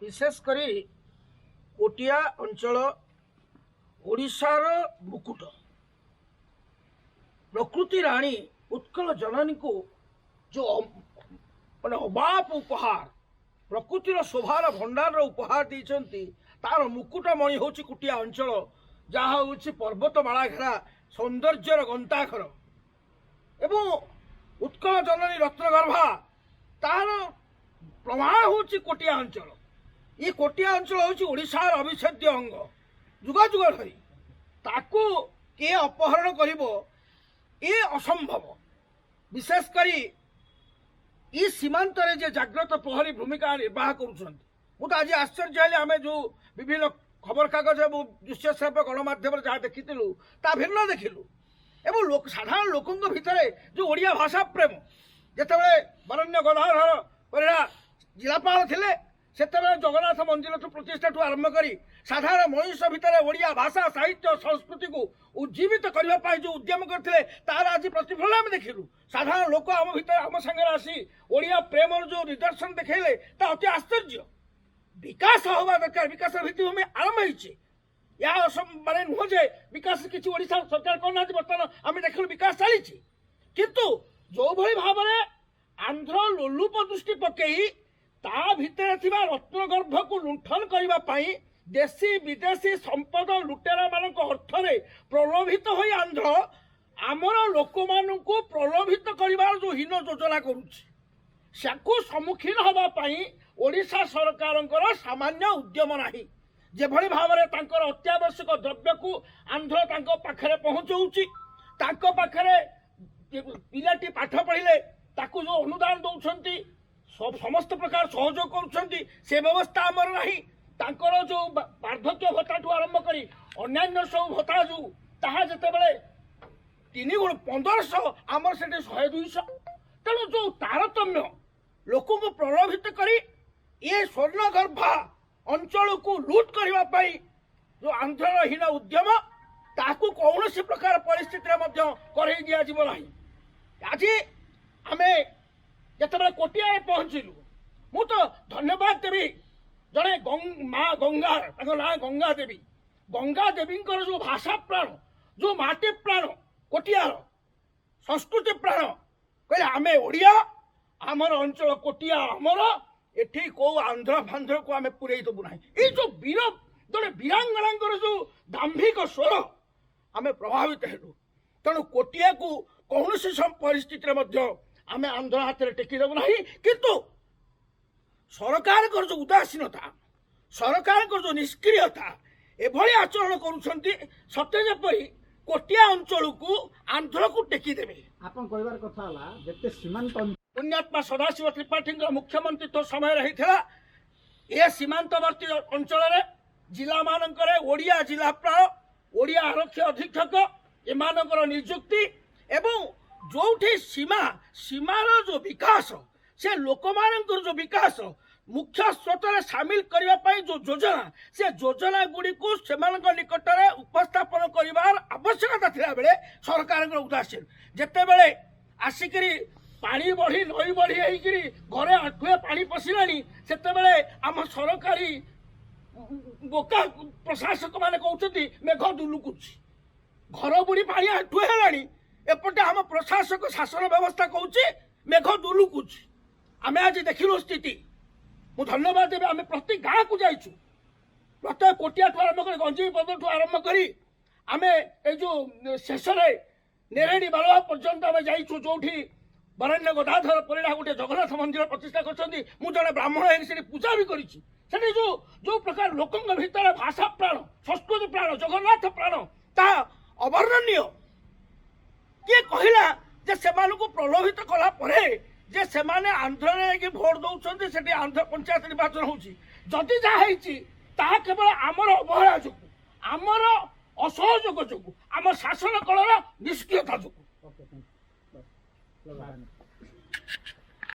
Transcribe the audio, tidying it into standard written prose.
विशेषकर कोटिया अंचल ओडिशार मुकुट प्रकृति राणी उत्कल जननी को जो माने अबाप उपहार प्रकृतिर शोभार भंडार उपहार देती तार मुकुटमणि हूँ कुटिया अंचल जहाँ हूँ पर्वतमाला घेरा सौंदर्यर गंताखर एवं उत्कल जननी रत्नगर्भा तार प्रमाण हूँ कोटिया अंचल। ये कोटिया अंचल हूँ ओडिशार अविच्छेद्य अंग जुग जुग धरी ताकू किए अपहरण करिबो ये असंभव। विशेषकर ये सीमांत रे जे जाग्रत प्रहरी भूमिका निर्वाह करुछंती मु तो आज आश्चर्य हेले आमे जो विभिन्न खबर कागज और दृश्य श्राव्य गणमाध्यम जहाँ देखिलु ता भिन्न देखिलु एवं लोक साधारण लोकों भितर जो ओडिया भाषा प्रेम जिते बरण्य गदाधर परिड़ा जिलापाल थिले सेतेबेले जगन्नाथ मंदिर प्रतिष्ठा ठू आरंभ करी साधारण मनुष्य भितर ओडिया भाषा साहित्य संस्कृति को उज्जीवित करने जो उद्यम करते तार आज प्रतिफल आम देखिलु। साधारण लोक आम भितर आम सागर आसी ओडिया प्रेम जो निदर्शन देखले अति आश्चर्य। विकास हवा दरकार विकास भित्तिभूमि आरंभ होइछे या माने नुह जे विकास किसी ओडिशा सरकार करना बर्तमान आम देखल विकास चली किंतु जो भली भाव में आंध्र लोलुप दृष्टि पकई ता भितर थिबा रत्नगर्भ को लुंठन करने देशी विदेशी संपद लुटेरा मान अर्थरे प्रलोभित हो आंध्र आमर लोक मान प्रलोभित कर जो हीन योजना करुच्ची सम्मुखीन होगापी ओडिशा सरकार सामान्य उद्यम नाही जेभली भाव में अत्यावश्यक द्रव्य को आंध्र पाखे पहुँचाऊँगी पाखे पिलाटी पाठ पढ़ले ताकू जो अनुदान दौरान समस्त प्रकार सहयोग करुँच से व्यवस्था आमर नहीं तांकर जो वार्धक्य भत्ता ठू आरंभ करी अन्य सब भत्ता जो ताहा जितेबाला 3 गुण 1500 आमर से 100-200 तेणु जो तारतम्य लोक को प्रलोभित करी ये स्वर्णगर्भा अंचल को लुट करने जो आंध्र हीन उद्यम ताकू कौन प्रकार परिस्थिति कर दिज्व ना। आज आम जिते कोटिया पहुँचलु मु तो धन्यवाद देवी जड़े माँ गंगा ना गंगा देवी जो भाषा प्राण जो माटी प्राण कोटियार संस्कृति प्राण कहले आम ओडिया आमर अंचल कोटिया आमर एठी को आंध्र फांध्र को आम पूरे दबू ना। ये जो वीर जड़े वीरांगना जो दाम्भिक स्वर आम प्रभावित हेलु तेणु कोटिया को कौन परिस्थिति आम आंध्र हाथ में टेकीदेबू ना। किंतु सरकार जो उदासीनता सरकार जो निष्क्रियता एभली आचरण करुछंती सत्य जेपरी कोटिया अंचल को आंध्र को टेकीदेवे। आपन कहबार कथा हला जेते सीमांत पुण्यात्मा सदाशिव त्रिपाठी मुख्यमंत्री तो समय रही ये सीमांतवर्ती अंचल जिला मानकर ओडिया जिलापाल ओडिया आरक्षी अधीक्षक एमानकर नियुक्ति एवं जोठी सीमार जो विकास से लोक मानकर जो विकास मुख्य स्रोत सामिल करने जो योजना से योजना गुड़ी को निकट में उपस्थापन कर आवश्यकता थिला बेले सरकार उदासीन जिते बेले आसिक पानी बढ़ी नई बढ़ी होकर घरे आठुए पानी पशिलानी से आम सरकारी बोका प्रशासक मैंने कहते मेघ दुलुकुच घर बुड़ी पानी आठुए है एपटे आम प्रशासक शासन व्यवस्था कहूँ मेघ दुलुकुच। आम आज देखिलु स्थिति मु धन्यवाद देवी आम प्रति गाँ को जाइछु प्रत्येक कोटिया ठू आरंभ कर गंजी पद ठू आरंभ करी आम जो शेष नेरेडी बालुआ पर्यंत आम जाइछु जो बरण्य गदाधर परिड़ा गोटे जगन्नाथ मंदिर प्रतिष्ठा कर जड़े ब्राह्मण है पूजा भी करी जो जो प्रकार लोकों भितर भाषा प्राण संस्कृति प्राण जगन्नाथ प्राण ता अवर्णनीय किए कहला जे सेमानकु प्रलोभित कला परे जे सेमाने आंध्र रे भोट दौरान से आंध्र पंचायत निर्वाचन होची जदि जहाँ केवल आमर अवहेला जो आमर असहयोग जो आम शासन कलर निष्क्रियता जो।